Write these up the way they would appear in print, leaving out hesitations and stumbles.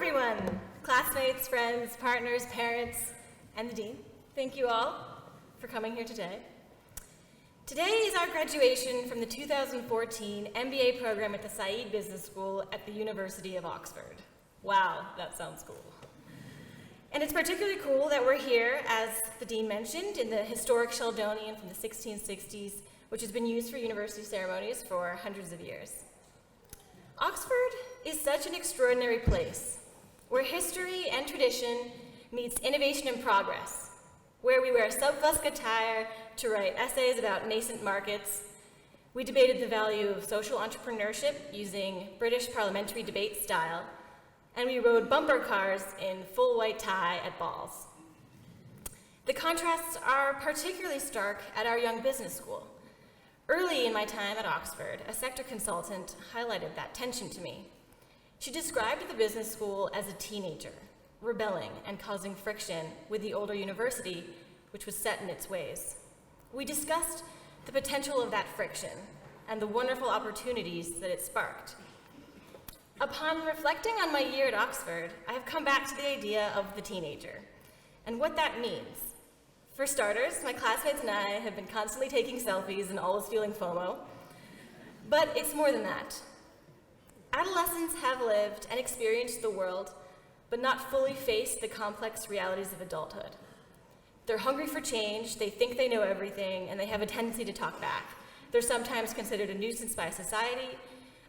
everyone, classmates, friends, partners, parents, and the dean. Thank you all for coming here today. Today is our graduation from the 2014 MBA program at the Saïd Business School at the University of Oxford. Wow, that sounds cool. And it's particularly cool that we're here, as the dean mentioned, in the historic Sheldonian from the 1660s, which has been used for university ceremonies for hundreds of years. Oxford is such an extraordinary place, where history and tradition meets innovation and progress, where we wear sub-fusk attire to write essays about nascent markets. We debated the value of social entrepreneurship using British parliamentary debate style, and we rode bumper cars in full white tie at balls. The contrasts are particularly stark at our young business school. Early in my time at Oxford, a sector consultant highlighted that tension to me. She described the business school as a teenager, rebelling and causing friction with the older university, which was set in its ways. We discussed the potential of that friction and the wonderful opportunities that it sparked. Upon reflecting on my year at Oxford, I have come back to the idea of the teenager and what that means. For starters, my classmates and I have been constantly taking selfies and always feeling FOMO, but it's more than that. Adolescents have lived and experienced the world, but not fully faced the complex realities of adulthood. They're hungry for change, they think they know everything, and they have a tendency to talk back. They're sometimes considered a nuisance by society,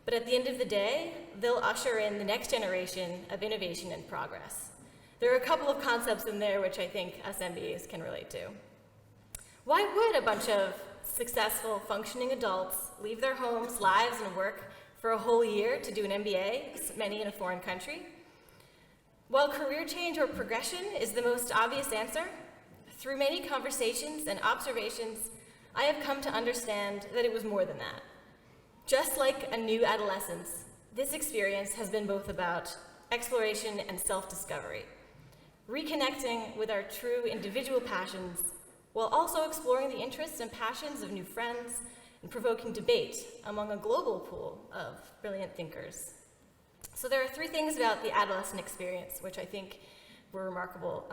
but at the end of the day, they'll usher in the next generation of innovation and progress. There are a couple of concepts in there which I think us MBAs can relate to. Why would a bunch of successful, functioning adults leave their homes, lives, and work for a whole year to do an MBA, many in a foreign country? While career change or progression is the most obvious answer, through many conversations and observations, I have come to understand that it was more than that. Just like a new adolescence, this experience has been both about exploration and self-discovery, reconnecting with our true individual passions, while also exploring the interests and passions of new friends and provoking debate among a global pool of brilliant thinkers. So there are three things about the adolescent experience which I think were remarkable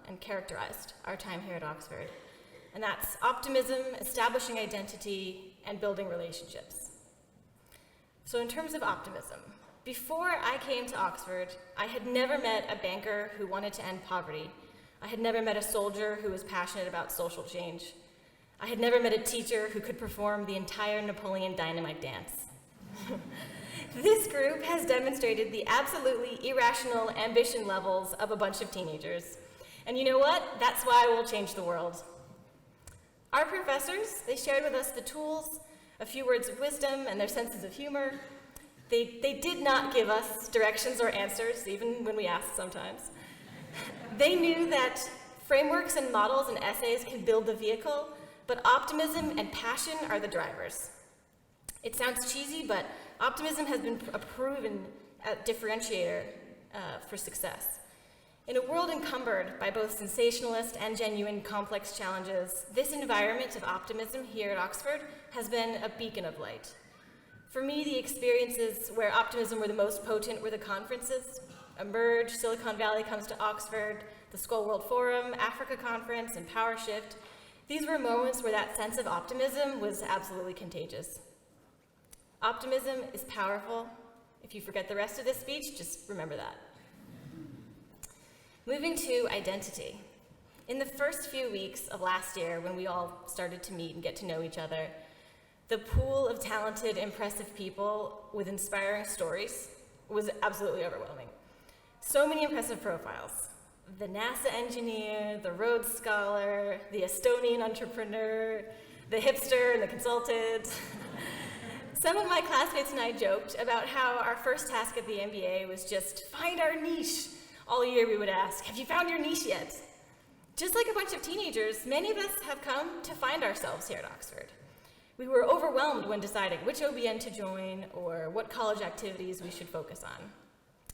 and characterized our time here at Oxford. And that's optimism, establishing identity, and building relationships. So in terms of optimism, before I came to Oxford, I had never met a banker who wanted to end poverty. I had never met a soldier who was passionate about social change. I had never met a teacher who could perform the entire Napoleon Dynamite dance. This group has demonstrated the absolutely irrational ambition levels of a bunch of teenagers. And you know what? That's why we'll change the world. Our professors, they shared with us the tools, a few words of wisdom, and their senses of humor. They did not give us directions or answers, even when we asked sometimes. They knew that frameworks and models and essays can build the vehicle, but optimism and passion are the drivers. It sounds cheesy, but optimism has been a proven differentiator for success. In a world encumbered by both sensationalist and genuine complex challenges, this environment of optimism here at Oxford has been a beacon of light. For me, the experiences where optimism were the most potent were the conferences. Emerge, Silicon Valley Comes to Oxford, the Skull World Forum, Africa Conference, and PowerShift. These were moments where that sense of optimism was absolutely contagious. Optimism is powerful. If you forget the rest of this speech, just remember that. Moving to identity. In the first few weeks of last year, when we all started to meet and get to know each other, the pool of talented, impressive people with inspiring stories was absolutely overwhelming. So many impressive profiles. The NASA engineer, the Rhodes Scholar, the Estonian entrepreneur, the hipster and the consultant. Some of my classmates and I joked about how our first task at the MBA was just find our niche. All year we would ask, have you found your niche yet? Just like a bunch of teenagers, many of us have come to find ourselves here at Oxford. We were overwhelmed when deciding which OBN to join or what college activities we should focus on.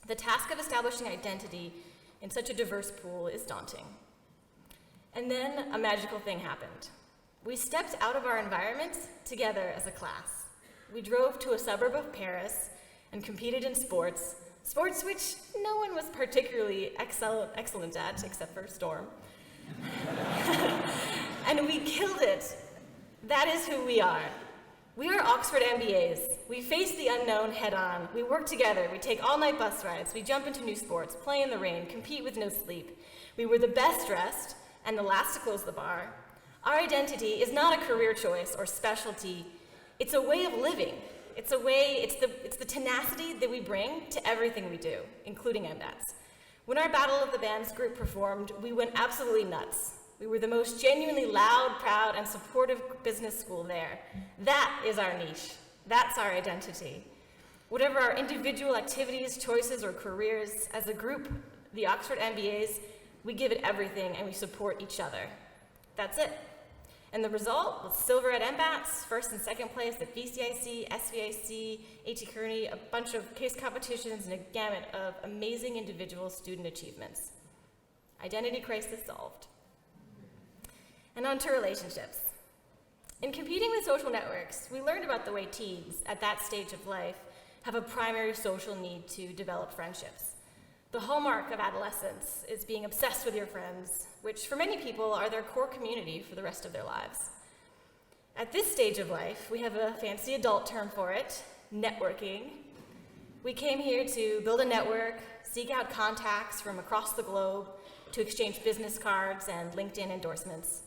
The task of establishing identity in such a diverse pool is daunting. And then a magical thing happened. We stepped out of our environment together as a class. We drove to a suburb of Paris and competed in sports sports which no one was particularly excellent at, except for Storm. And we killed it. That is who we are. We are Oxford MBAs. We face the unknown head-on. We work together. We take all-night bus rides. We jump into new sports, play in the rain, compete with no sleep. We were the best dressed and the last to close the bar. Our identity is not a career choice or specialty. It's a way of living. It's the tenacity that we bring to everything we do, including MBATs. When our Battle of the Bands group performed, we went absolutely nuts. We were the most genuinely loud, proud, and supportive business school there. That is our niche. That's our identity. Whatever our individual activities, choices, or careers, as a group, the Oxford MBAs, we give it everything and we support each other. That's it. And the result was silver at MBATs, first and second place at BCIC, SVIC, A.T. Kearney, a bunch of case competitions, and a gamut of amazing individual student achievements. Identity crisis solved. And on to relationships. In competing with social networks, we learned about the way teens at that stage of life have a primary social need to develop friendships. The hallmark of adolescence is being obsessed with your friends, which for many people are their core community for the rest of their lives. At this stage of life, we have a fancy adult term for it, networking. We came here to build a network, seek out contacts from across the globe, to exchange business cards and LinkedIn endorsements.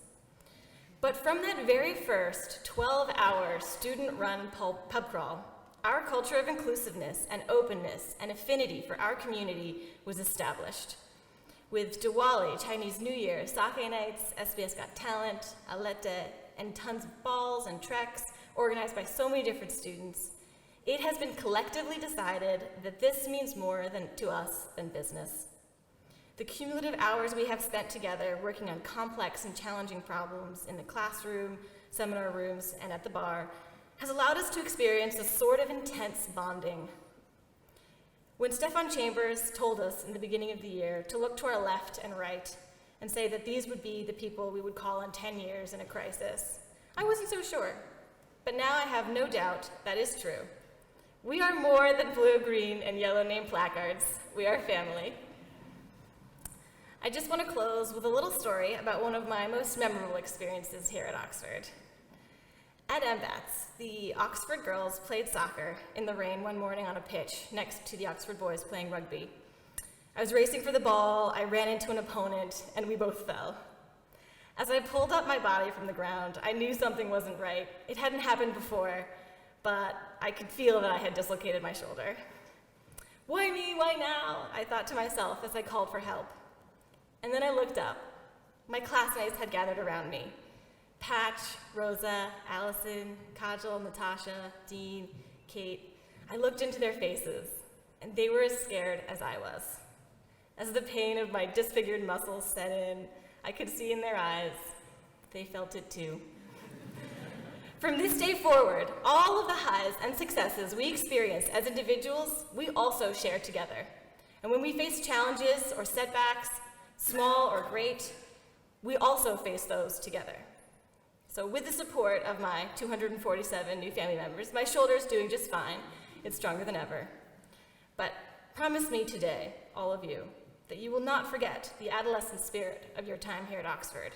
But from that very first 12-hour student-run pub crawl, our culture of inclusiveness and openness and affinity for our community was established. With Diwali, Chinese New Year, sake nights, SBS Got Talent, Alete, and tons of balls and treks organized by so many different students, it has been collectively decided that this means more to us than business. The cumulative hours we have spent together working on complex and challenging problems in the classroom, seminar rooms, and at the bar has allowed us to experience a sort of intense bonding. When Stefan Chambers told us in the beginning of the year to look to our left and right and say that these would be the people we would call in 10 years in a crisis, I wasn't so sure. But now I have no doubt that is true. We are more than blue, green, and yellow name placards. We are family. I just want to close with a little story about one of my most memorable experiences here at Oxford. At MBATS, the Oxford girls played soccer in the rain one morning on a pitch next to the Oxford boys playing rugby. I was racing for the ball, I ran into an opponent, and we both fell. As I pulled up my body from the ground, I knew something wasn't right. It hadn't happened before, but I could feel that I had dislocated my shoulder. Why me? Why now? I thought to myself as I called for help. And then I looked up. My classmates had gathered around me. Patch, Rosa, Allison, Kajal, Natasha, Dean, Kate. I looked into their faces, and they were as scared as I was. As the pain of my disfigured muscles set in, I could see in their eyes, they felt it too. From this day forward, all of the highs and successes we experience as individuals, we also share together. And when we face challenges or setbacks, small or great, we also face those together. So with the support of my 247 new family members, my shoulder's doing just fine. It's stronger than ever. But promise me today, all of you, that you will not forget the adolescent spirit of your time here at Oxford.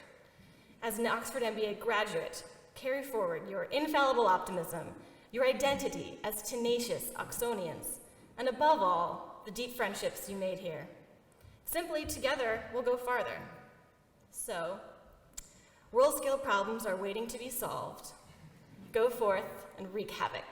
As an Oxford MBA graduate, carry forward your infallible optimism, your identity as tenacious Oxonians, and above all, the deep friendships you made here. Simply, together, we'll go farther. So, world-scale problems are waiting to be solved. Go forth and wreak havoc.